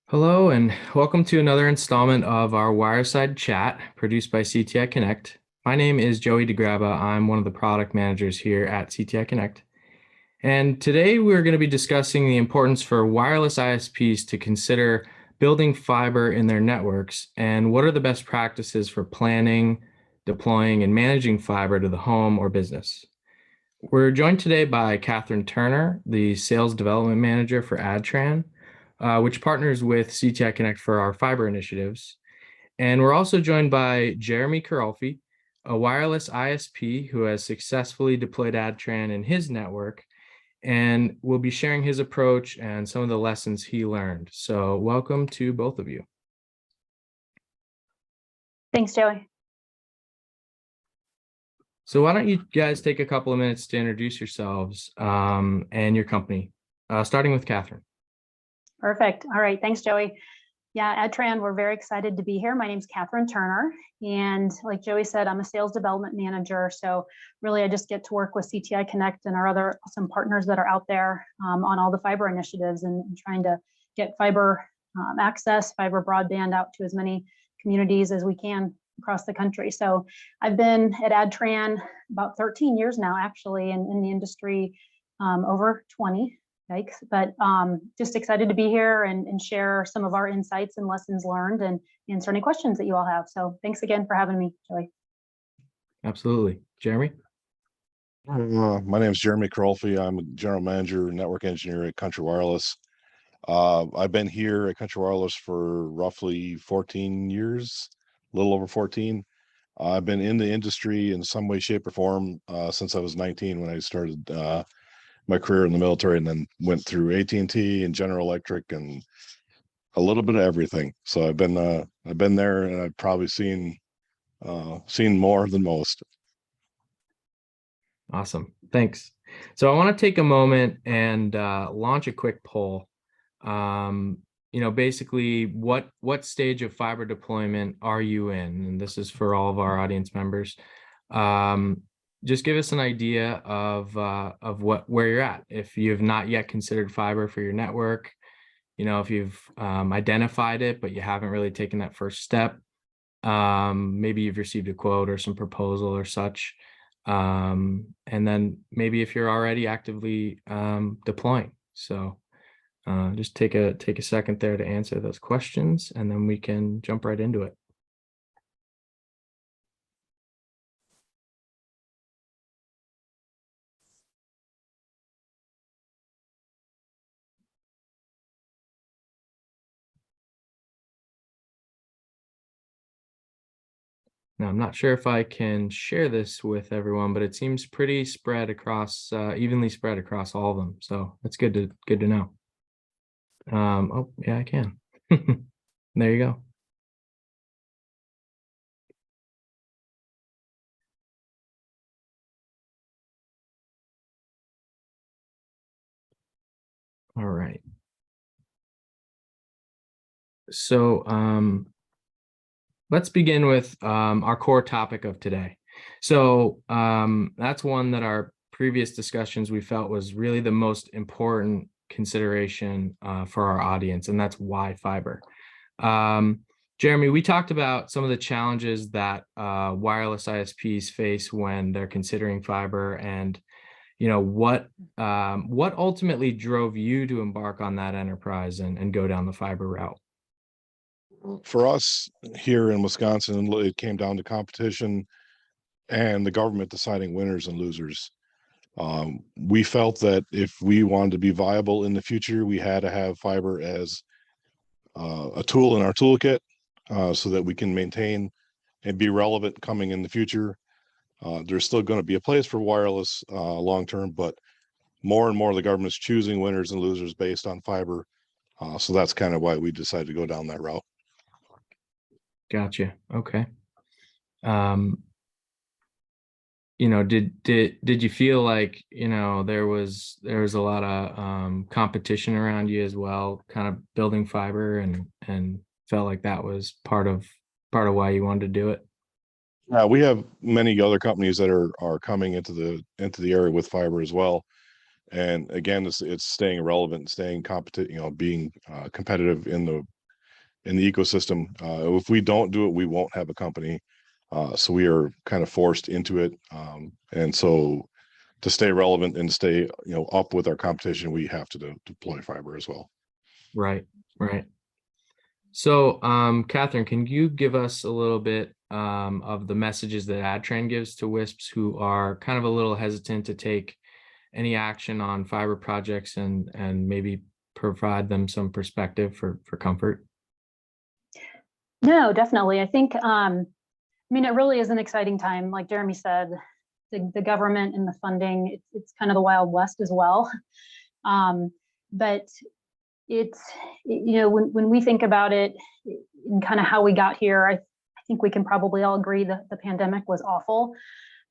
Hello, and welcome to another installment of our Wireside Chat produced by CTIconnect. My name is Joey DeGraba. I'm one of the product managers here at CTIconnect. And today we're going to be discussing the importance for wireless ISPs to consider building fiber in their networks and what are the best practices for planning, deploying, and managing fiber to the home or business. We're joined today by Catherine Turner, the Sales Development Manager for Adtran, which partners with CTIconnect for our fiber initiatives. And we're also joined by Jeremy Carolfi, a wireless ISP who has successfully deployed Adtran in his network and will be sharing his approach and some of the lessons he learned. So welcome to both of you. Thanks, Joey. So why don't you guys take a couple of minutes to introduce yourselves and your company, starting with Catherine. Perfect. All right. Thanks, Joey. Yeah, Adtran, we're very excited to be here. My name's Catherine Turner. And like Joey said, I'm a sales development manager. So really, I just get to work with CTIconnect and our other awesome partners that are out there on all the fiber initiatives and trying to get fiber access, fiber broadband out to as many communities as we can across the country. So I've been at Adtran about 13 years now, actually, in the industry, over 20. Yikes. But just excited to be here and share some of our insights and lessons learned and answer any questions that you all have. So thanks again for having me, Joey. Absolutely. Jeremy? My name is Jeremy Carolfi. I'm a general manager, network engineer at Country Wireless. I've been here at Country Wireless for roughly 14 years, a little over 14. I've been in the industry in some way, shape, or form since I was 19 when I started my career in the military, and then went through AT&T and General Electric and a little bit of everything. So I've been there, and I've probably seen more than most. Awesome. Thanks. So I want to take a moment and launch a quick poll. Basically what stage of fiber deployment are you in? And this is for all of our audience members. Just give us an idea of where you're at. If you have not yet considered fiber for your network, if you've identified it, but you haven't really taken that first step, maybe you've received a quote or some proposal or such. And then maybe if you're already actively deploying. So just take a second there to answer those questions, and then we can jump right into it. Now, I'm not sure if I can share this with everyone, but it seems pretty spread across, evenly spread across all of them. So that's good to know. Oh, yeah, I can. There you go. All right. So let's begin with our core topic of today. So that's one that our previous discussions we felt was really the most important consideration for our audience, and that's why fiber. Jeremy, we talked about some of the challenges that wireless ISPs face when they're considering fiber, and what ultimately drove you to embark on that enterprise and go down the fiber route. For us here in Wisconsin, it came down to competition and the government deciding winners and losers. We felt that if we wanted to be viable in the future, we had to have fiber as a tool in our toolkit so that we can maintain and be relevant coming in the future. There's still going to be a place for wireless long term, but more and more the government's choosing winners and losers based on fiber. So that's kind of why we decided to go down that route. Gotcha. Okay. Did you feel like, there was a lot of competition around you as well, kind of building fiber, and felt like that was part of why you wanted to do it? We have many other companies that are coming into the area with fiber as well. And again, it's staying relevant, staying competitive, being competitive in the in the ecosystem. If we don't do it, we won't have a company. So we are kind of forced into it. And so to stay relevant and stay, up with our competition, we have to deploy fiber as well. Right, right. So, Catherine, can you give us a little bit of the messages that Adtran gives to WISPs who are kind of a little hesitant to take any action on fiber projects and maybe provide them some perspective for comfort? No, definitely. I think, it really is an exciting time. Like Jeremy said, the government and the funding, it's kind of the Wild West as well. But it's, when we think about it and kind of how we got here, I think we can probably all agree that the pandemic was awful.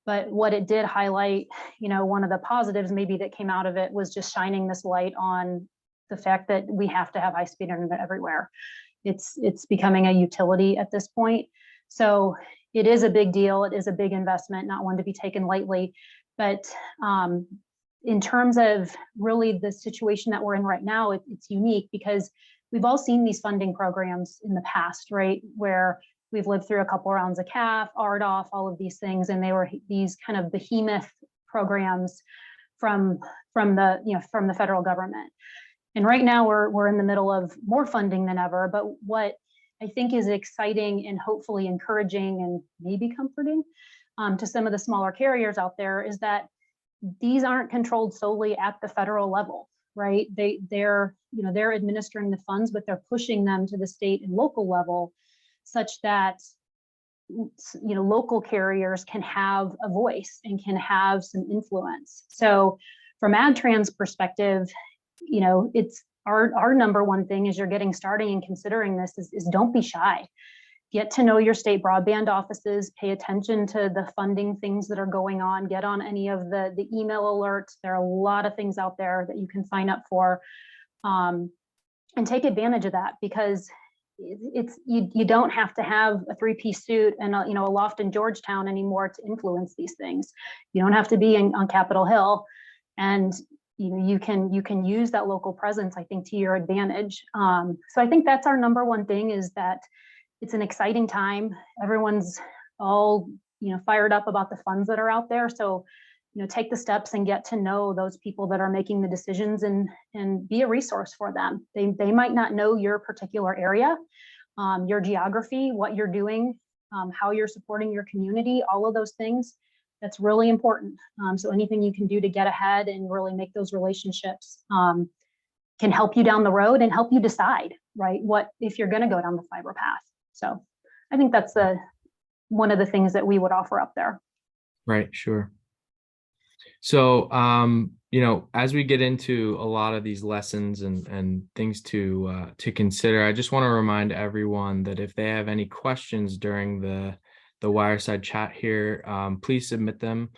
But what it did highlight, one of the positives maybe that came out of it was just shining this light on the fact that we have to have high-speed internet everywhere. It's becoming a utility at this point. So it is a big deal. It is a big investment, not one to be taken lightly. But in terms of really the situation that we're in right now, it's unique because we've all seen these funding programs in the past, right? Where we've lived through a couple rounds of CAF, RDOF, all of these things, and they were these kind of behemoth programs from the federal government. And right now we're in the middle of more funding than ever. But what I think is exciting and hopefully encouraging and maybe comforting to some of the smaller carriers out there is that these aren't controlled solely at the federal level, right? They're administering the funds, but they're pushing them to the state and local level such that local carriers can have a voice and can have some influence. So from Adtran's perspective, it's our number one thing as you're getting started and considering this is don't be shy. Get to know your state broadband offices, pay attention to the funding things that are going on, get on any of the email alerts. There are a lot of things out there that you can sign up for, and take advantage of that, because you don't have to have a three-piece suit and a loft in Georgetown anymore to influence these things. You don't have to be on Capitol Hill, and you can use that local presence, I think, to your advantage. So I think that's our number one thing, is that it's an exciting time. Everyone's all fired up about the funds that are out there. So take the steps and get to know those people that are making the decisions and be a resource for them. They might not know your particular area, your geography, what you're doing, how you're supporting your community, all of those things. That's really important. So anything you can do to get ahead and really make those relationships can help you down the road and help you decide, right, what if you're going to go down the fiber path. So I think that's one of the things that we would offer up there. Right, sure. So, as we get into a lot of these lessons and things to consider, I just want to remind everyone that if they have any questions during the Wireside chat here, please submit them.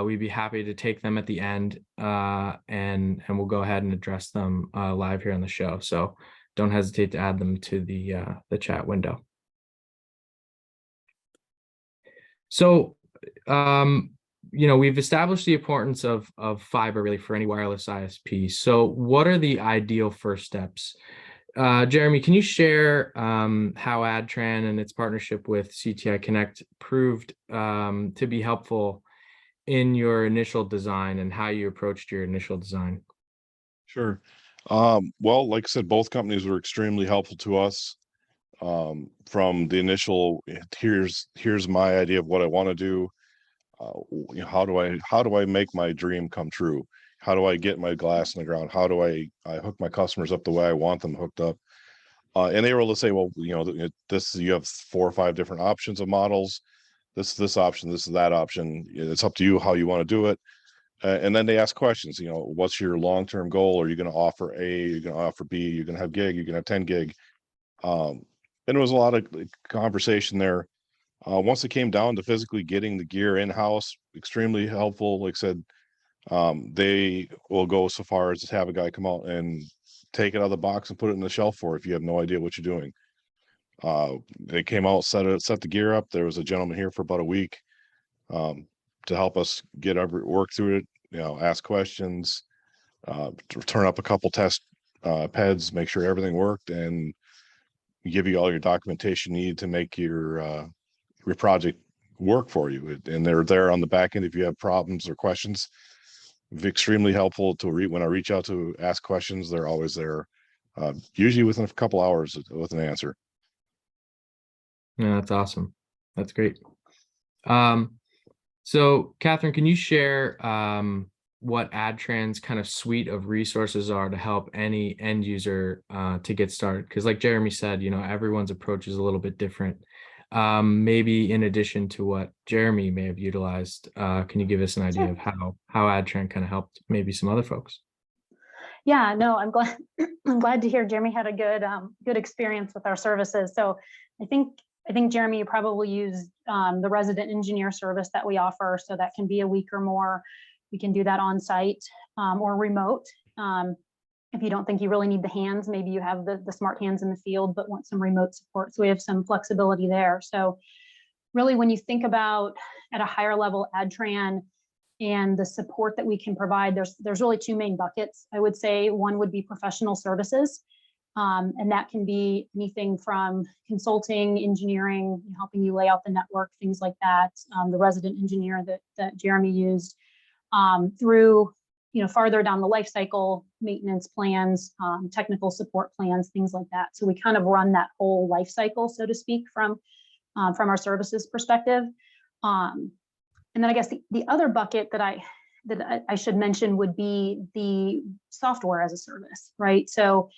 We'd be happy to take them at the end, and we'll go ahead and address them live here on the show. So don't hesitate to add them to the chat window. So, we've established the importance of fiber really for any wireless ISP. So what are the ideal first steps? Jeremy, can you share how Adtran and its partnership with CTIconnect proved to be helpful in your initial design and how you approached your initial design? Sure. Well, like I said, both companies were extremely helpful to us from the initial, here's my idea of what I want to do. How do I make my dream come true? How do I get my glass in the ground? How do I hook my customers up the way I want them hooked up? And they were able to say, well, you have 4 or 5 different options of models. This option, this is that option. It's up to you how you want to do it. And then they ask questions. What's your long-term goal? Are you going to offer A? You're going to offer B? You're going to have gig? You're going to have 10 gig? And there was a lot of conversation there. Once it came down to physically getting the gear in-house, extremely helpful. Like I said, they will go so far as to have a guy come out and take it out of the box and put it in the shelf for if you have no idea what you're doing. They came out, set the gear up. There was a gentleman here for about a week to help us work through it, ask questions, turn up a couple test PEDs, make sure everything worked, and give you all your documentation you need to make your project work for you. And they're there on the back end if you have problems or questions. Extremely helpful to when I reach out to ask questions. They're always there, usually within a couple hours with an answer. Yeah, that's awesome. That's great. So Catherine, can you share what Adtran's kind of suite of resources are to help any end user to get started? Because like Jeremy said, everyone's approach is a little bit different. Maybe in addition to what Jeremy may have utilized, can you give us an idea of how Adtran kind of helped maybe some other folks? Yeah, no, I'm glad to hear Jeremy had a good experience with our services. So I think Jeremy, you probably used the resident engineer service that we offer. So that can be a week or more. We can do that on site or remote. If you don't think you really need the hands, maybe you have the smart hands in the field, but want some remote support. So we have some flexibility there. So really, when you think about at a higher level Adtran and the support that we can provide, there's really two main buckets. I would say one would be professional services. And that can be anything from consulting, engineering, helping you lay out the network, things like that. The resident engineer that Jeremy used through, farther down the life cycle, maintenance plans, technical support plans, things like that. So we kind of run that whole life cycle, so to speak, from our services perspective. And then I guess the other bucket that I should mention would be the software as a service, right? So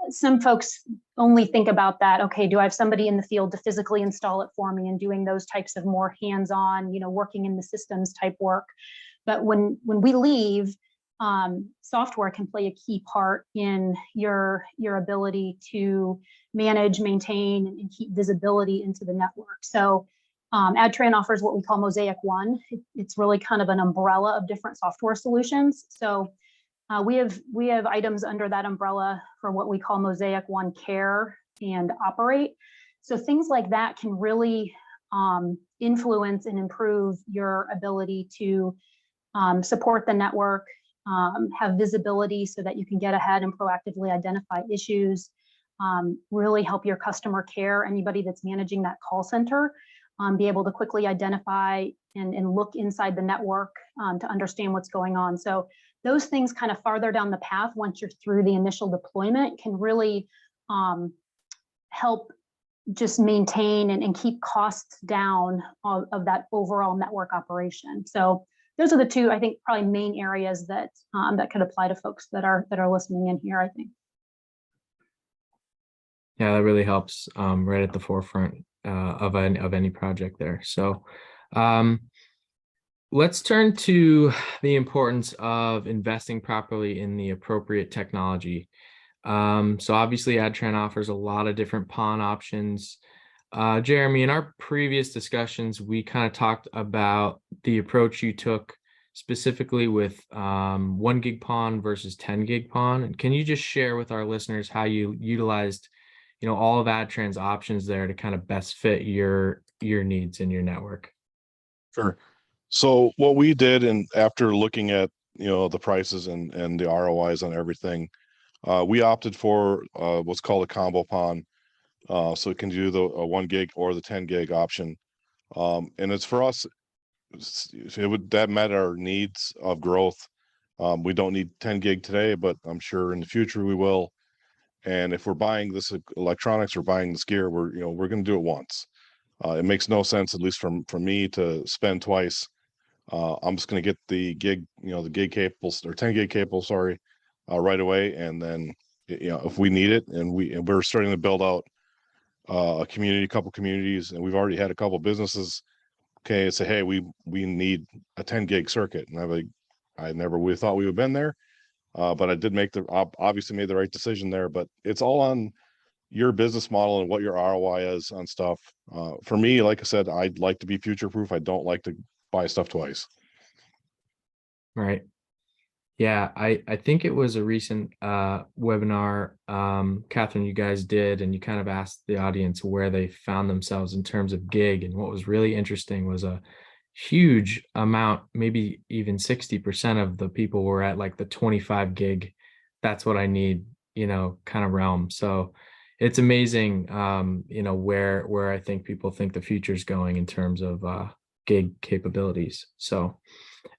some folks only think about that. Okay, do I have somebody in the field to physically install it for me and doing those types of more hands-on, working in the systems type work? But when we leave, software can play a key part in your ability to manage, maintain, and keep visibility into the network. So Adtran offers what we call Mosaic One. It's really kind of an umbrella of different software solutions. So we have items under that umbrella for what we call Mosaic One Care and Operate. So things like that can really influence and improve your ability to support the network, have visibility so that you can get ahead and proactively identify issues, really help your customer care, anybody that's managing that call center, be able to quickly identify and look inside the network to understand what's going on. So those things kind of farther down the path, once you're through the initial deployment, can really help just maintain and keep costs down of that overall network operation. So those are the two, I think, probably main areas that that could apply to folks that are listening in here, I think. Yeah, that really helps right at the forefront of any project there. So let's turn to the importance of investing properly in the appropriate technology. So obviously Adtran offers a lot of different PON options. Jeremy, in our previous discussions, we kind of talked about the approach you took specifically with 1 gig PON versus 10 gig PON. And can you just share with our listeners how you utilized, all of Adtran's options there to kind of best fit your needs in your network? Sure. So what we did, and after looking at the prices and the ROIs on everything, we opted for what's called a combo PON. So it can do the 1 gig or the 10 gig option. And it's for us, that met our needs of growth. We don't need 10 gig today, but I'm sure in the future we will. And if we're buying this electronics or buying this gear, we're going to do it once. It makes no sense, at least for me, to spend twice. I'm just going to get the gig, the gig cables or 10 gig cable, sorry, right away. And then, if we need it, and we're starting to build out a couple communities, and we've already had a couple businesses. Okay, say, hey, we need a 10 gig circuit, and I never would have thought we would have been there, but I did obviously made the right decision there. But it's all on your business model and what your ROI is on stuff. For me, like I said, I'd like to be future proof. I don't like to buy stuff twice. Right. Yeah, I think it was a recent webinar, Catherine, you guys did, and you kind of asked the audience where they found themselves in terms of gig. And what was really interesting was a huge amount, maybe even 60% of the people were at like the 25 gig. That's what I need, kind of realm. So it's amazing, where I think people think the future is going in terms of gig capabilities. So,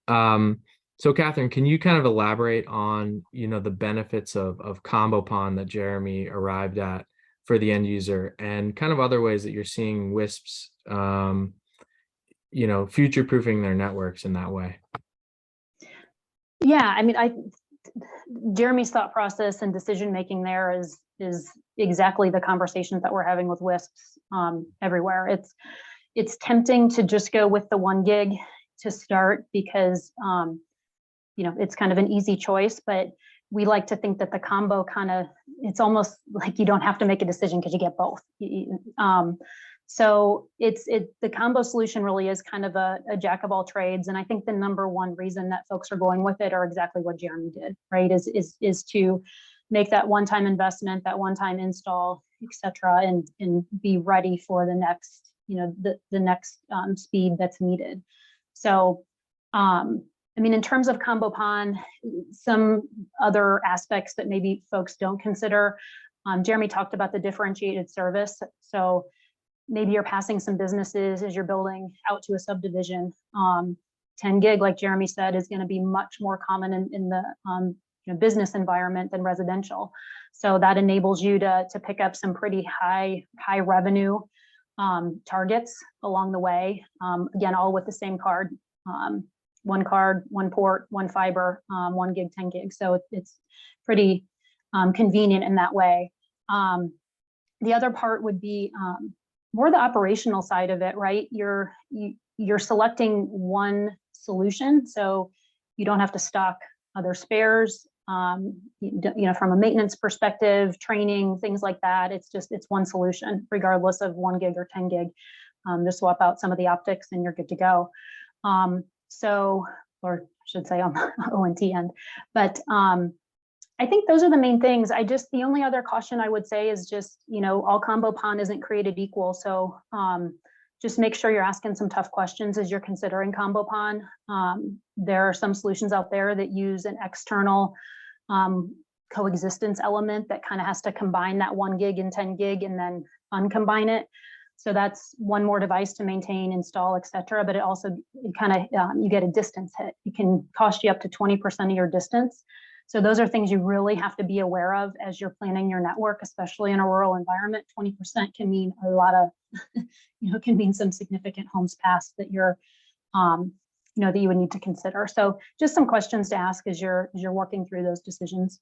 Catherine, can you kind of elaborate on, the benefits of combo PON that Jeremy arrived at for the end user, and kind of other ways that you're seeing WISPs, future-proofing their networks in that way? Yeah, I mean, Jeremy's thought process and decision making there is exactly the conversations that we're having with WISPs everywhere. It's tempting to just go with the 1 gig to start because it's kind of an easy choice, but we like to think that the combo it's almost like you don't have to make a decision because you get both. So the combo solution really is kind of a jack of all trades. And I think the number one reason that folks are going with it are exactly what Jeremy did, right? Is to make that one-time investment, that one-time install, et cetera, and be ready for the next, the next speed that's needed. So, I mean, in terms of combo PON, some other aspects that maybe folks don't consider, Jeremy talked about the differentiated service. So maybe you're passing some businesses as you're building out to a subdivision. 10 gig, like Jeremy said, is going to be much more common in the business environment than residential. So that enables you to pick up some pretty high revenue targets along the way. Again, all with the same card. 1 card, 1 port, 1 fiber, 1 gig, 10 gig. So it's pretty convenient in that way. The other part would be more the operational side of it, right? You're selecting one solution, so you don't have to stock other spares. From a maintenance perspective, training, things like that. It's one solution, regardless of 1 gig or 10 gig. Just swap out some of the optics and you're good to go. Or I should say on the ONT end, but I think those are the main things. The only other caution I would say is just, all combo PON isn't created equal. So just make sure you're asking some tough questions as you're considering combo PON. There are some solutions out there that use an external coexistence element that kind of has to combine that 1 gig and 10 gig and then uncombine it. So that's one more device to maintain, install, et cetera. But you get a distance hit. It can cost you up to 20% of your distance. So those are things you really have to be aware of as you're planning your network, especially in a rural environment. 20% can mean a lot of, can mean some significant homes passed that you're, that you would need to consider. So just some questions to ask as you're working through those decisions.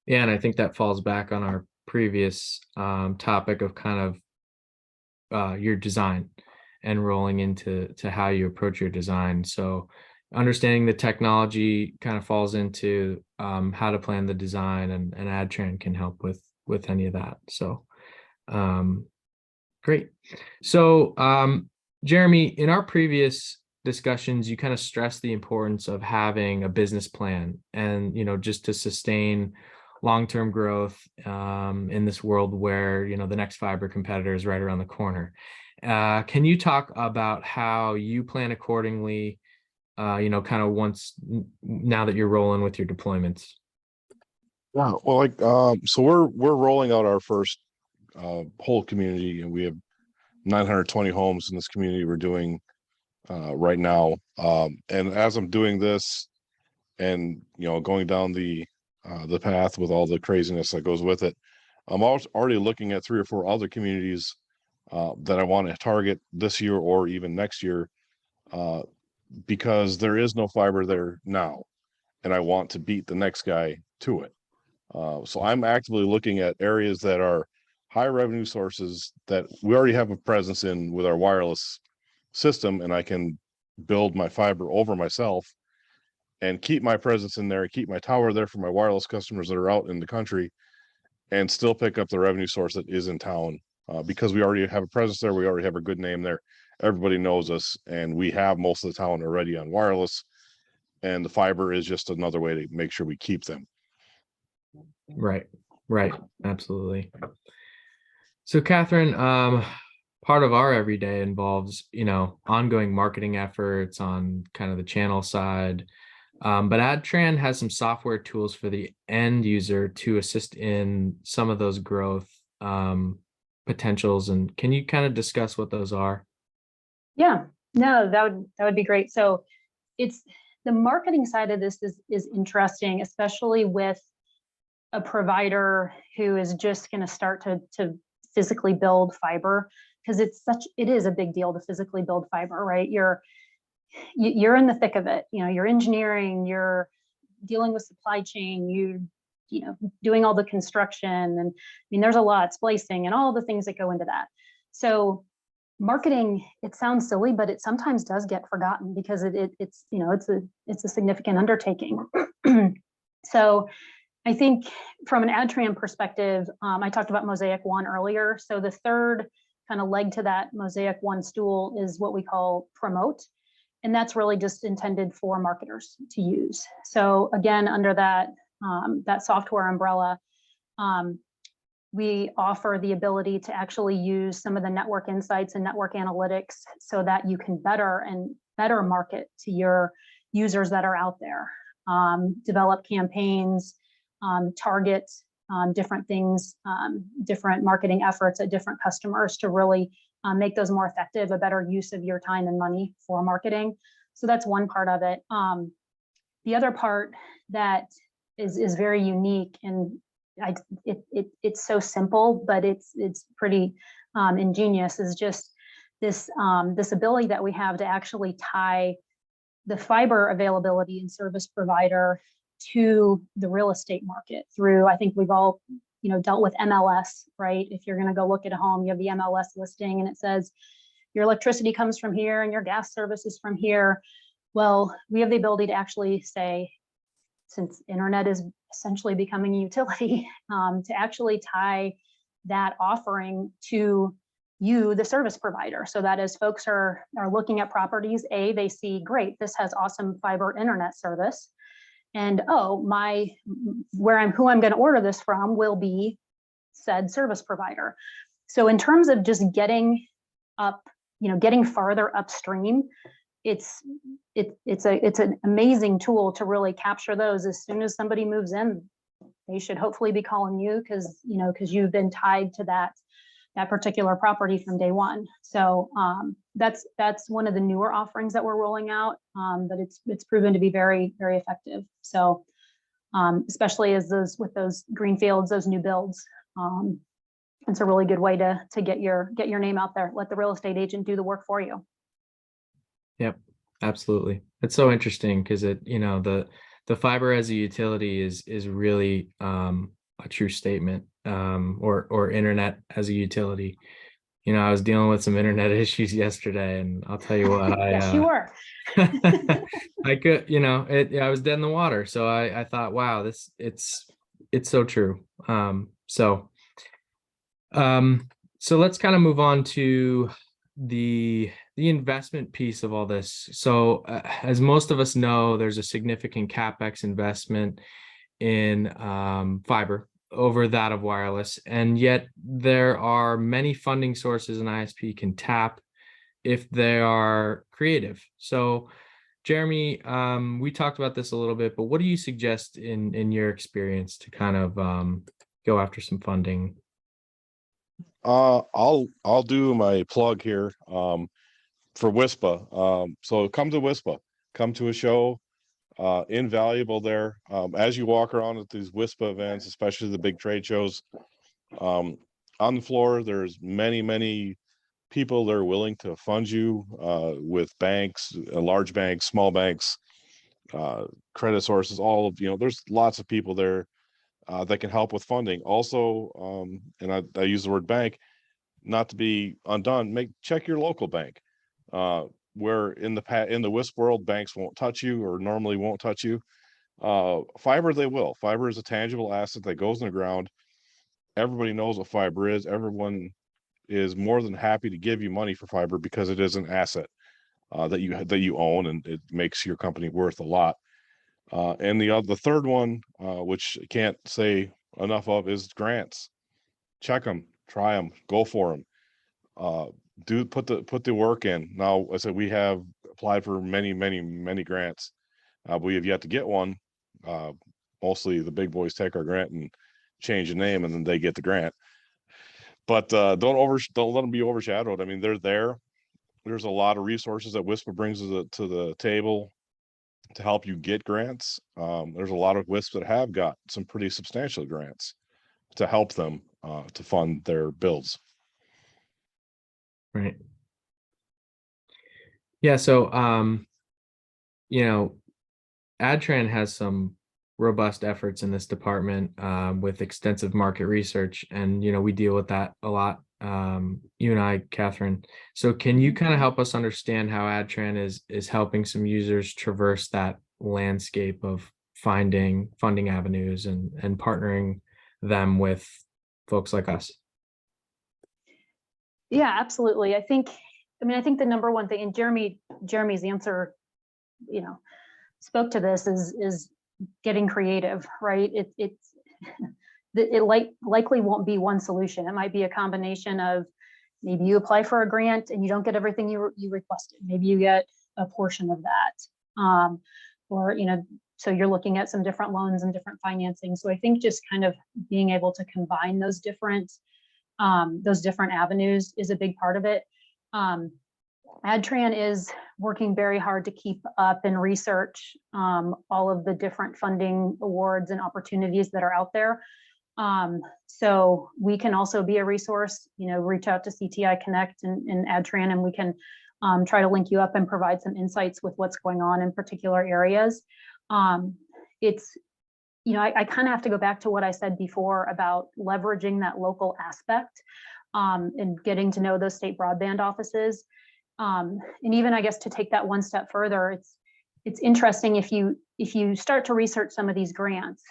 Yeah, and I think that falls back on our previous topic of kind of your design and rolling into how you approach your design. So understanding the technology kind of falls into how to plan the design, and Adtran can help with any of that. So great. So Jeremy, in our previous discussions, you kind of stressed the importance of having a business plan and, just to sustain long-term growth in this world where, the next fiber competitor is right around the corner. Can you talk about how you plan accordingly, kind of now that you're rolling with your deployments? Yeah, well, so we're rolling out our first whole community, and we have 920 homes in this community we're doing right now. And as I'm doing this and, going down the path with all the craziness that goes with it, I'm already looking at 3 or 4 other communities that I want to target this year or even next year, because there is no fiber there now, and I want to beat the next guy to it. So I'm actively looking at areas that are high revenue sources that we already have a presence in with our wireless system, and I can build my fiber over myself and keep my presence in there, keep my tower there for my wireless customers that are out in the country, and still pick up the revenue source that is in town, because we already have a presence there. We already have a good name there. Everybody knows us, and we have most of the town already on wireless, and the fiber is just another way to make sure we keep them. Right. Absolutely. So Catherine, part of our everyday involves, ongoing marketing efforts on kind of the channel side. But Adtran has some software tools for the end user to assist in some of those growth potentials, and can you kind of discuss what those are? Yeah, no, that would be great. So it's the marketing side of this is interesting, especially with a provider who is just going to start to physically build fiber, because it is a big deal to physically build fiber, right? You're in the thick of it. You're engineering, you're dealing with supply chain, you know, doing all the construction, and I mean, there's a lot, splicing and all the things that go into that. So marketing, it sounds silly, but it sometimes does get forgotten because it's a significant undertaking. So I think from an Adtran perspective, I talked about Mosaic 1 earlier. So the third kind of leg to that Mosaic 1 stool is what we call promote. And that's really just intended for marketers to use. So again, under that software umbrella, we offer the ability to actually use some of the network insights and network analytics so that you can better market to your users that are out there, develop campaigns, target different things, different marketing efforts at different customers to really make those more effective, a better use of your time and money for marketing. So that's one part of it. The other part that is very unique, and it's so simple, but it's pretty ingenious, is just this ability that we have to actually tie the fiber availability and service provider to the real estate market through, I think we've all dealt with MLS, right? If you're going to go look at a home, you have the MLS listing and it says your electricity comes from here and your gas service is from here. Well, we have the ability to actually say, since internet is essentially becoming a utility, to actually tie that offering to you, the service provider, so that as folks are looking at properties, they see, great, this has awesome fiber internet service, and who I'm going to order this from will be said service provider. So in terms of just getting farther upstream, it's an amazing tool to really capture those. As soon as somebody moves in, they should hopefully be calling you because you've been tied to that particular property from day one. So that's one of the newer offerings that we're rolling out, but it's proven to be very, very effective. So especially with those greenfields, those new builds, it's a really good way to get your name out there. Let the real estate agent do the work for you. Yep, absolutely. It's so interesting because the fiber as a utility is really a true statement, or internet as a utility. I was dealing with some internet issues yesterday, and I'll tell you what, yes, you were. I could, I was dead in the water. So I thought, wow, it's so true. So let's kind of move on to the investment piece of all this. So as most of us know, there's a significant CapEx investment in fiber over that of wireless, and yet there are many funding sources an ISP can tap if they are creative. So Jeremy, we talked about this a little bit, but what do you suggest in your experience to kind of go after some funding? I'll do my plug here for WISPA. So come to WISPA, come to a show, invaluable there. As you walk around at these WISPA events, especially the big trade shows, on the floor, there's many people that are willing to fund you with banks, large banks, small banks, credit sources, there's lots of people there that can help with funding. Also, and I use the word bank, not to be undone, check your local bank. Where in the WISP world, banks won't touch you, or normally won't touch you. Fiber, they will. Fiber is a tangible asset that goes in the ground. Everybody knows what fiber is. Everyone is more than happy to give you money for fiber because it is an asset that you own, and it makes your company worth a lot. And the third one, which I can't say enough of, is grants. Check them, try them, go for them. Put the work in. Now, I said we have applied for many grants. We have yet to get one. Mostly the big boys take our grant and change the name, and then they get the grant. But don't let them be overshadowed. I mean, they're there. There's a lot of resources that WISP brings to the table to help you get grants. There's a lot of WISPs that have got some pretty substantial grants to help them to fund their builds. Right. Yeah. So, Adtran has some robust efforts in this department with extensive market research, and we deal with that a lot. You and I, Catherine. So, can you kind of help us understand how Adtran is helping some users traverse that landscape of finding funding avenues and partnering them with folks like us? Yeah, absolutely. I think the number one thing, and Jeremy's answer, spoke to this, is getting creative, right? It likely won't be one solution. It might be a combination of, maybe you apply for a grant and you don't get everything you requested. Maybe you get a portion of that, or so you're looking at some different loans and different financing. So I think just kind of being able to combine those different avenues is a big part of it. Adtran is working very hard to keep up and research all of the different funding awards and opportunities that are out there. So we can also be a resource, reach out to CTIconnect and Adtran, and we can try to link you up and provide some insights with what's going on in particular areas. I kind of have to go back to what I said before about leveraging that local aspect and getting to know those state broadband offices. And even, I guess, to take that one step further, it's interesting if you start to research some of these grants,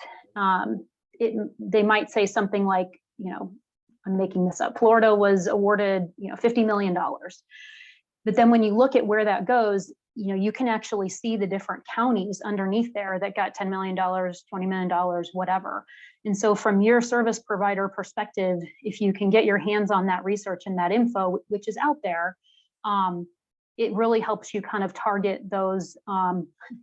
they might say something like, I'm making this up, Florida was awarded, $50 million. But then when you look at where that goes, you can actually see the different counties underneath there that got $10 million, $20 million, whatever. And so from your service provider perspective, if you can get your hands on that research and that info, which is out there, it really helps you kind of target those,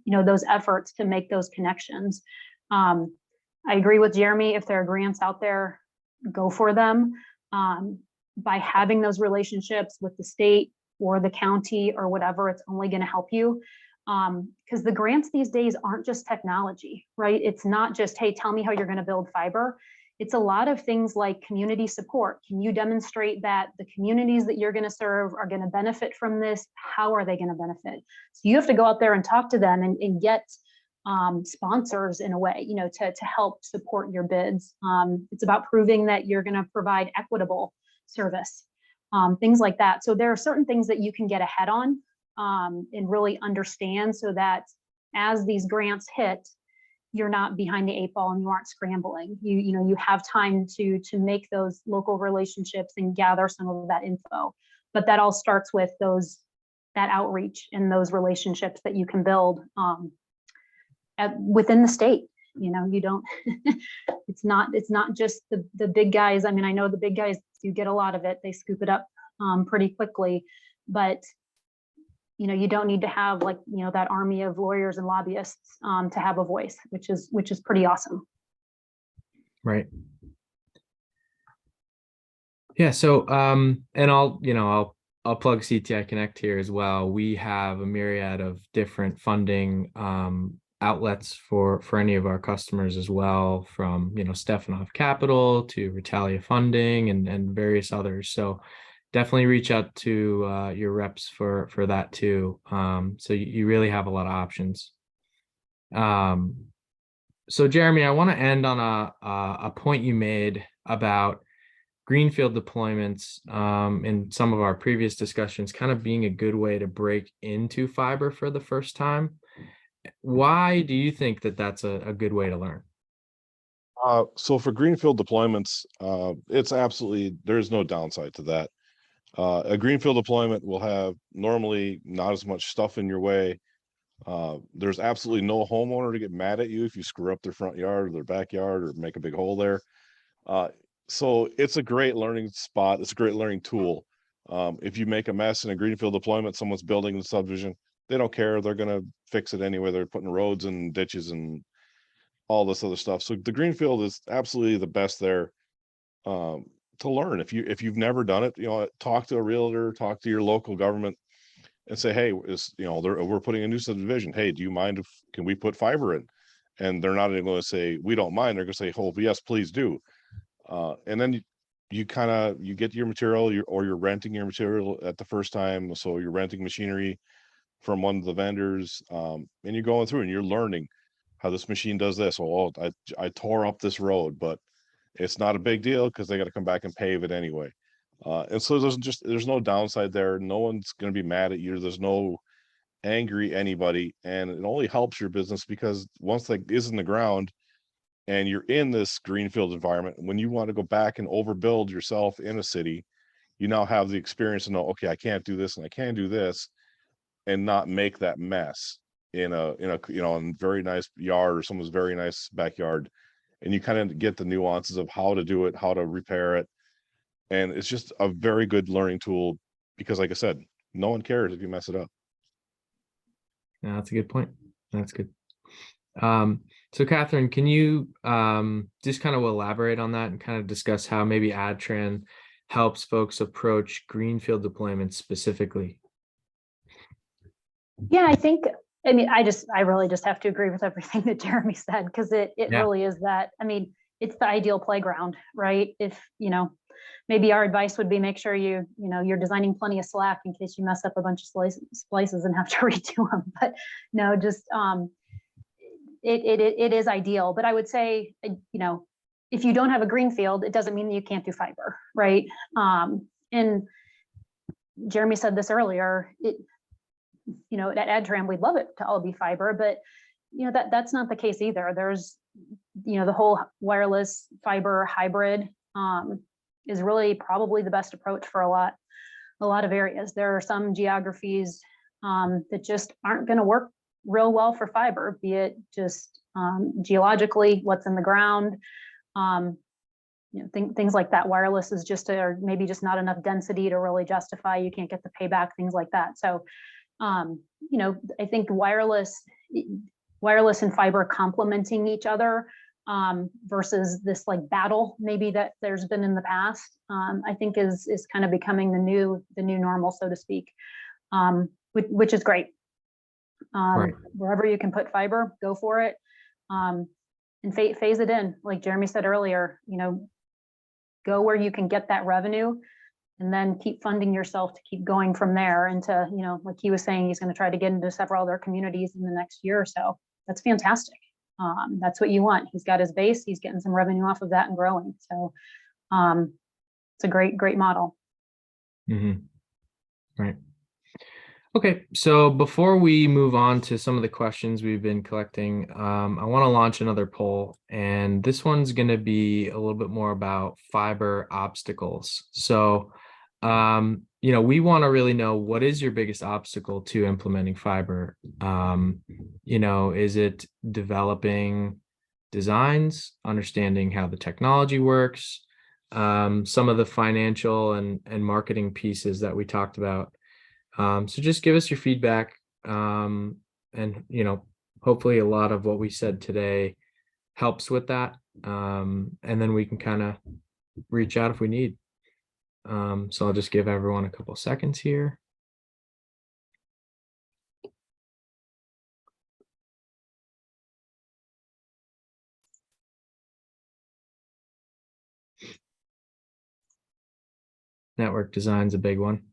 those efforts to make those connections. I agree with Jeremy. If there are grants out there, go for them. By having those relationships with the state or the county or whatever, it's only going to help you. Because the grants these days aren't just technology, right? It's not just, hey, tell me how you're going to build fiber. It's a lot of things like community support. Can you demonstrate that the communities that you're going to serve are going to benefit from this? How are they going to benefit? So you have to go out there and talk to them and get sponsors in a way, to help support your bids. It's about proving that you're going to provide equitable service, things like that. So there are certain things that you can get ahead on and really understand, so that as these grants hit, you're not behind the 8 ball and you aren't scrambling. You have time to make those local relationships and gather some of that info. But that all starts with that outreach and those relationships that you can build within the state. You don't it's not just the big guys. I mean, I know the big guys do get a lot of it, they scoop it up pretty quickly, but you don't need to have that army of lawyers and lobbyists to have a voice, which is pretty awesome. Right. Yeah. So and I'll plug CTIconnect here as well. We have a myriad of different funding outlets for any of our customers as well, from Stefanov Capital to Retalia Funding and various others. So definitely reach out to your reps for that too. So you really have a lot of options. So Jeremy, I want to end on a point you made about Greenfield deployments in some of our previous discussions kind of being a good way to break into fiber for the first time. Why do you think that that's a good way to learn? So for Greenfield deployments, it's absolutely, there's no downside to that. A Greenfield deployment will have normally not as much stuff in your way. There's absolutely no homeowner to get mad at you if you screw up their front yard or their backyard or make a big hole there. So it's a great learning spot. It's a great learning tool. If you make a mess in a Greenfield deployment, someone's building the subdivision, they don't care. They're going to fix it anyway. They're putting roads and ditches and all this other stuff. So the Greenfield is absolutely the best there. to learn. If you've never done it, talk to a realtor, talk to your local government, and say, hey, we're putting a new subdivision. Hey, do you mind can we put fiber in? And they're not even going to say we don't mind. They're going to say, oh yes, please do. And then you get your material, you're renting your material at the first time. So you're renting machinery from one of the vendors, and you're going through and you're learning how this machine does this. Oh, I tore up this road, but it's not a big deal because they got to come back and pave it anyway. And so there's no downside there. No one's going to be mad at you. There's no angry anybody, and it only helps your business because once that is in the ground and you're in this greenfield environment, when you want to go back and overbuild yourself in a city, you now have the experience to know, okay, I can't do this and I can do this, and not make that mess in a very nice yard or someone's very nice backyard. And you kind of get the nuances of how to do it, how to repair it. And it's just a very good learning tool because, like I said, no one cares if you mess it up. Yeah, that's a good point. That's good. So Catherine, can you just kind of elaborate on that and kind of discuss how maybe Adtran helps folks approach greenfield deployments specifically? Yeah, I really just have to agree with everything that Jeremy said, because it really is that. It's the ideal playground, right? If, maybe our advice would be make sure you're designing plenty of slack in case you mess up a bunch of splices and have to redo them. But no, just it is ideal. But I would say, if you don't have a greenfield, it doesn't mean that you can't do fiber, right? And Jeremy said this earlier. At Adtran, we'd love it to all be fiber, but that's not the case either. There's, the whole wireless fiber hybrid is really probably the best approach for a lot of areas. There are some geographies that just aren't going to work real well for fiber, be it just geologically, what's in the ground, things like that. Wireless is or maybe just not enough density to really justify. You can't get the payback, things like that. So I think wireless and fiber complementing each other versus this like battle maybe that there's been in the past, I think is kind of becoming the new normal, so to speak, which is great. Right. Wherever you can put fiber, go for it, and phase it in. Like Jeremy said earlier, go where you can get that revenue, and then keep funding yourself to keep going from there into, like he was saying, he's going to try to get into several other communities in the next year or so. That's fantastic. That's what you want. He's got his base. He's getting some revenue off of that and growing. So it's a great model. Mm-hmm. Right. Okay, so before we move on to some of the questions we've been collecting, I want to launch another poll, and this one's going to be a little bit more about fiber obstacles. So, we want to really know, what is your biggest obstacle to implementing fiber? Is it developing designs, understanding how the technology works, some of the financial and marketing pieces that we talked about? So just give us your feedback, and hopefully a lot of what we said today helps with that, and then we can kind of reach out if we need. So I'll just give everyone a couple seconds here. Network design's a big one.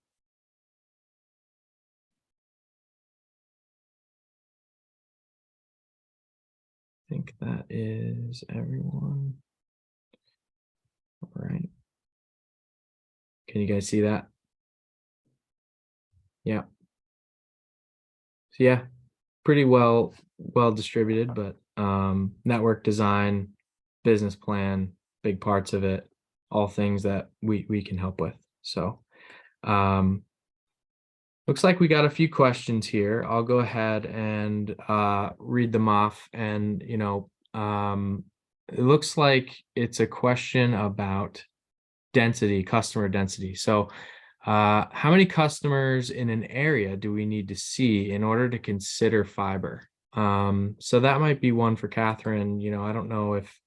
I think that is everyone. All right. Can you guys see that? Yeah. So yeah, pretty well distributed, but network design, business plan, big parts of it, all things that we can help with. So looks like we got a few questions here. I'll go ahead and read them off. And, it looks like it's a question about density, customer density. So how many customers in an area do we need to see in order to consider fiber? So that might be one for Catherine. I don't know if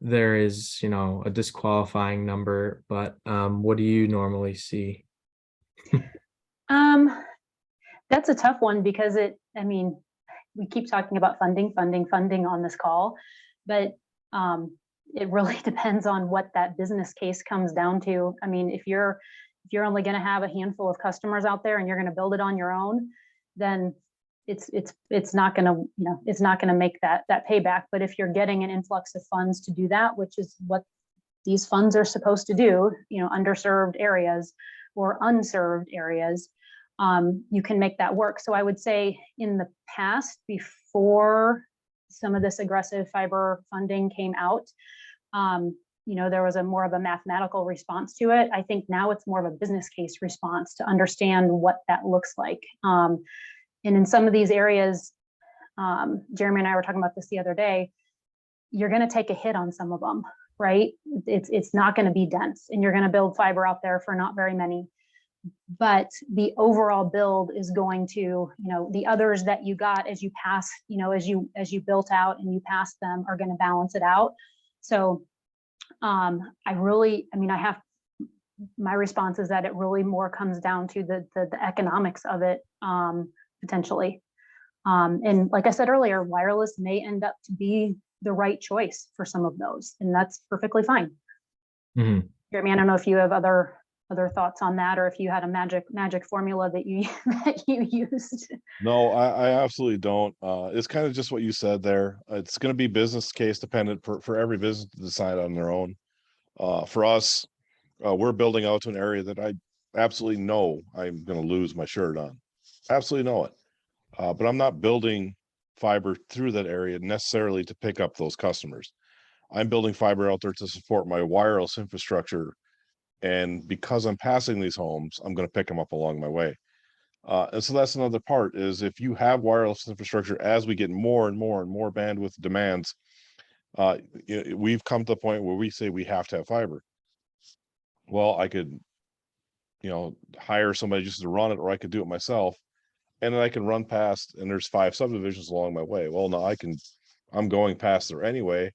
there is, you know, a disqualifying number, but what do you normally see? That's a tough one because I mean, we keep talking about funding on this call, but it really depends on what that business case comes down to. I mean, if you're only going to have a handful of customers out there and you're going to build it on your own, then it's not going to, you know, it's not going to make that payback. But if you're getting an influx of funds to do that, which is what these funds are supposed to do, you know, underserved areas or unserved areas, you can make that work. So I would say in the past, before some of this aggressive fiber funding came out, you know, there was more of a mathematical response to it. I think now it's more of a business case response to understand what that looks like. And in some of these areas, Jeremy and I were talking about this the other day, you're going to take a hit on some of them, right? It's not going to be dense, and you're going to build fiber out there for not very many. But the overall build is going to, you know, the others that you got as you pass, you know, as you built out and you passed them are going to balance it out. So I mean, my response is that it really more comes down to the economics of it, potentially. And like I said earlier, wireless may end up to be the right choice for some of those, and that's perfectly fine. Mm-hmm. Jeremy, I don't know if you have other thoughts on that, or if you had a magic formula that you used. No, I absolutely don't. It's kind of just what you said there. It's going to be business case dependent for every business to decide on their own. For us, we're building out to an area that I absolutely know I'm going to lose my shirt on. Absolutely know it. But I'm not building fiber through that area necessarily to pick up those customers. I'm building fiber out there to support my wireless infrastructure. And because I'm passing these homes, I'm going to pick them up along my way. And so that's another part, is if you have wireless infrastructure, as we get more and more and more bandwidth demands, we've come to the point where we say we have to have fiber. Well, I could, you know, hire somebody just to run it, or I could do it myself. And then I can run past, and there's 5 subdivisions along my way. Well, no, I'm going past there anyway.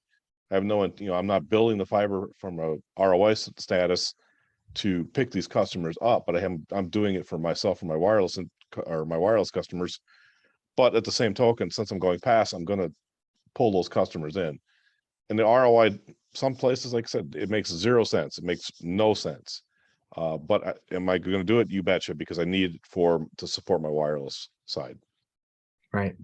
I have no, you know, I'm not building the fiber from a ROI status to pick these customers up, but I'm doing it for myself and my wireless customers. But at the same token, since I'm going past, I'm going to pull those customers in. And the ROI, some places, like I said, it makes 0 sense. It makes no sense. But am I going to do it? You betcha, because I need it to support my wireless side. Right.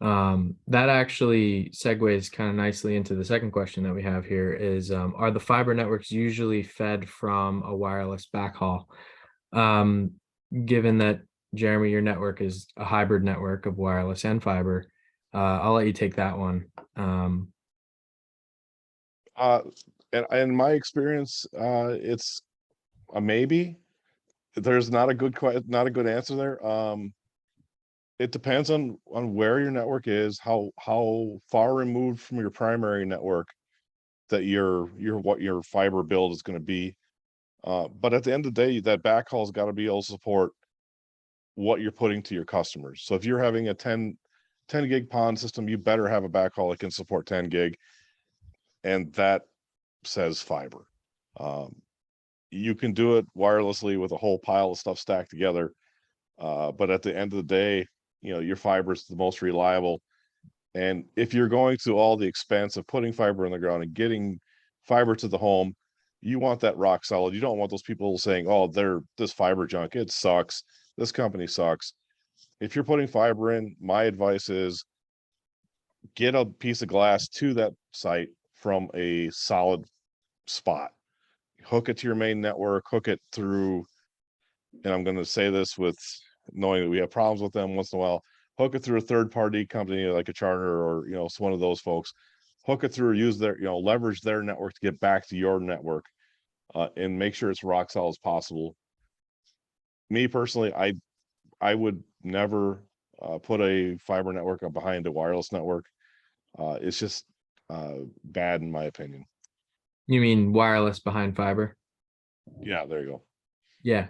That actually segues kind of nicely into the second question that we have here is, are the fiber networks usually fed from a wireless backhaul? Given that, Jeremy, your network is a hybrid network of wireless and fiber, I'll let you take that one. And in my experience, it's a maybe. There's not a good answer there. It depends on where your network is, how far removed from your primary network that what your fiber build is going to be. But at the end of the day, that backhaul has got to be able to support what you're putting to your customers. So if you're having a 10 gig PON system, you better have a backhaul that can support 10 gig. And that says fiber. You can do it wirelessly with a whole pile of stuff stacked together. But at the end of the day, you know, your fiber is the most reliable. And if you're going to all the expense of putting fiber in the ground and getting fiber to the home, you want that rock solid. You don't want those people saying, oh, this fiber junk, it sucks. This company sucks. If you're putting fiber in, my advice is get a piece of glass to that site from a solid spot. Hook it to your main network, hook it through, and I'm going to say this with knowing that we have problems with them once in a while, hook it through a third-party company like a Charter or, you know, one of those folks. Hook it through, use their, you know, leverage their network to get back to your network, and make sure it's rock solid as possible. Me personally, I would never put a fiber network up behind a wireless network. It's just bad in my opinion. You mean wireless behind fiber? Yeah, there you go. Yeah.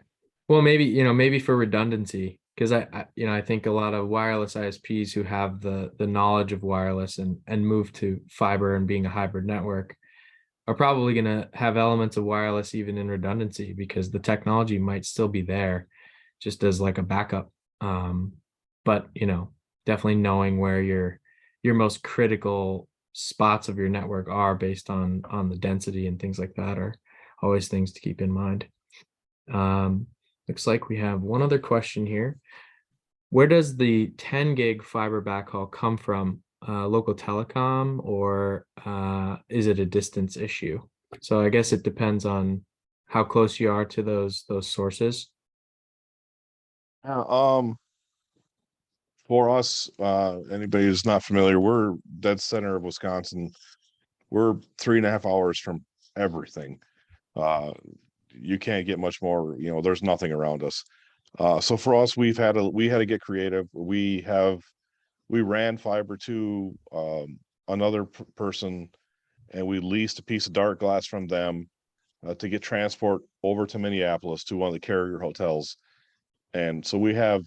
Well, maybe for redundancy, because I think a lot of wireless ISPs who have the knowledge of wireless and move to fiber and being a hybrid network are probably going to have elements of wireless even in redundancy, because the technology might still be there just as like a backup. But definitely knowing where your most critical spots of your network are based on the density and things like that are always things to keep in mind. Looks like we have one other question here. Where does the 10 gig fiber backhaul come from? Local telecom, or is it a distance issue? So I guess it depends on how close you are to those sources. Yeah, for us, anybody who's not familiar, we're dead center of Wisconsin. We're 3.5 hours from everything. You can't get much more, there's nothing around us. So for us, we had to get creative. We ran fiber to another person, and we leased a piece of dark glass from them to get transport over to Minneapolis to one of the carrier hotels. And so we have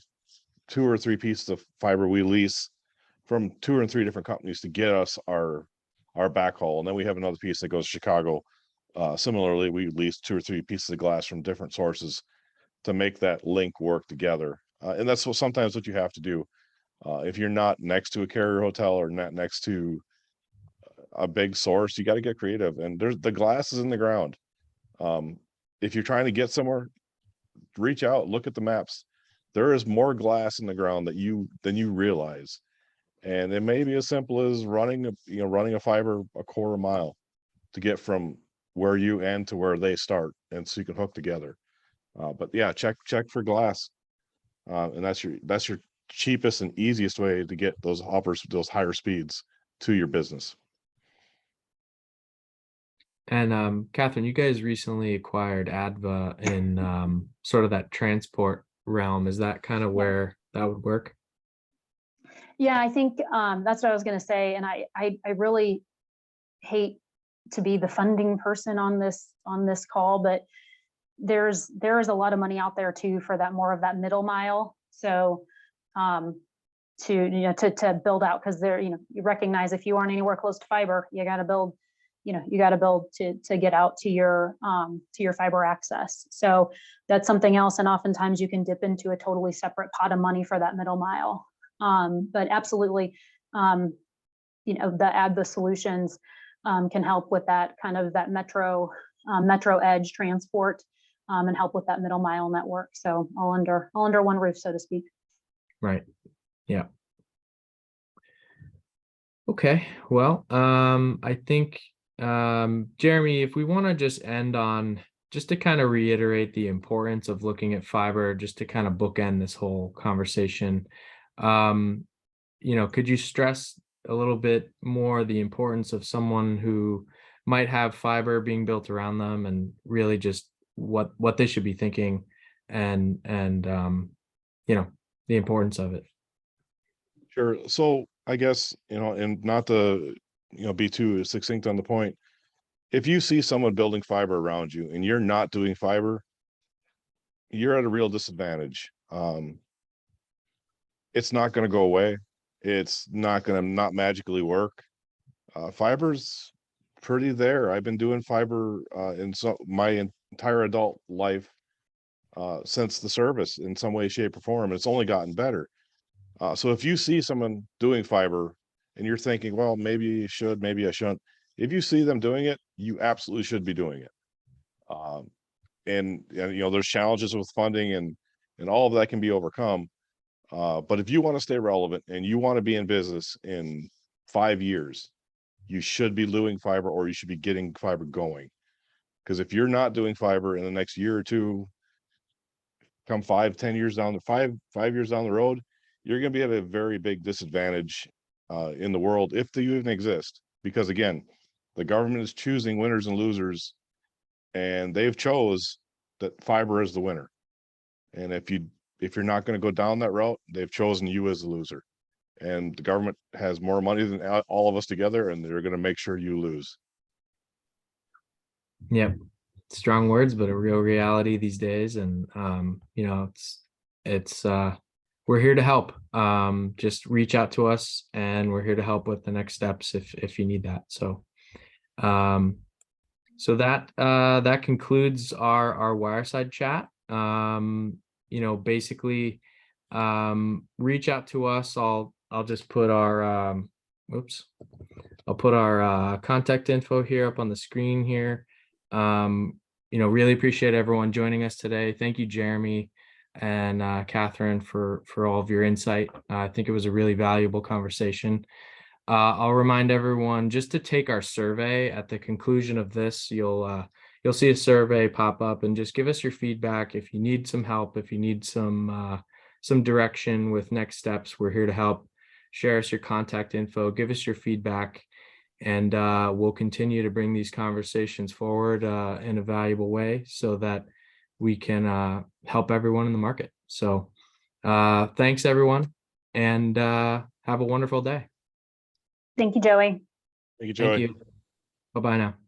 2 or 3 pieces of fiber we lease from 2 or 3 different companies to get us our backhaul. And then we have another piece that goes to Chicago. Similarly, we lease 2 or 3 pieces of glass from different sources to make that link work together. And that's sometimes what you have to do. If you're not next to a carrier hotel or not next to a big source, you got to get creative. And the glass is in the ground. If you're trying to get somewhere, reach out, look at the maps. There is more glass in the ground than you realize. And it may be as simple as running a fiber a quarter mile to get from where you end to where they start, and so you can hook together. But yeah, check for glass, and that's your cheapest and easiest way to get those higher speeds to your business. And Catherine, you guys recently acquired Adva in sort of that transport realm. Is that kind of where that would work? Yeah, I think that's what I was going to say, and I really hate to be the funding person on this call, but there is a lot of money out there too for that more of that middle mile. So to build out, because there you recognize if you aren't anywhere close to fiber, you got to build. You got to build to get out to your fiber access. So that's something else, and oftentimes you can dip into a totally separate pot of money for that middle mile. But absolutely, the Adva solutions can help with that kind of that metro edge transport, and help with that middle mile network. So all under one roof, so to speak. Right. Yeah. Okay. Well, I think, Jeremy, if we want to just end on just to kind of reiterate the importance of looking at fiber, just to kind of bookend this whole conversation, could you stress a little bit more the importance of someone who might have fiber being built around them, and really just what they should be thinking, and the importance of it? Sure. So I guess, and not to, be too succinct on the point, if you see someone building fiber around you and you're not doing fiber, you're at a real disadvantage. It's not going to go away. It's not going to not magically work. Fiber's pretty there. I've been doing fiber in my entire adult life since the service in some way, shape, or form. It's only gotten better. So if you see someone doing fiber and you're thinking, well, maybe you should, maybe I shouldn't, if you see them doing it, you absolutely should be doing it. And there's challenges with funding and all of that can be overcome. But if you want to stay relevant and you want to be in business in 5 years, you should be doing fiber, or you should be getting fiber going. Because if you're not doing fiber in the next year or two, come 5 years down the road, you're going to be at a very big disadvantage in the world, if they even exist. Because again, the government is choosing winners and losers, and they've chose that fiber is the winner. And if you're not going to go down that route, they've chosen you as the loser. And the government has more money than all of us together, and they're going to make sure you lose. Yep. strong words, but a real reality these days. And, you know, we're here to help. Just reach out to us and we're here to help with the next steps if you need that. So, that concludes our Wireside chat. You know, basically, reach out to us. I'll just put our, I'll put our contact info here up on the screen here. You know, really appreciate everyone joining us today. Thank you, Jeremy and Catherine, for all of your insight. I think it was a really valuable conversation. I'll remind everyone just to take our survey at the conclusion of this. You'll see a survey pop up, and just give us your feedback. If you need some help, if you need some direction with next steps, we're here to help. Share us your contact info, give us your feedback, and we'll continue to bring these conversations forward in a valuable way so that we can help everyone in the market. So thanks, everyone, and have a wonderful day. Thank you, Joey. Thank you, Joey. Thank you. Bye-bye now.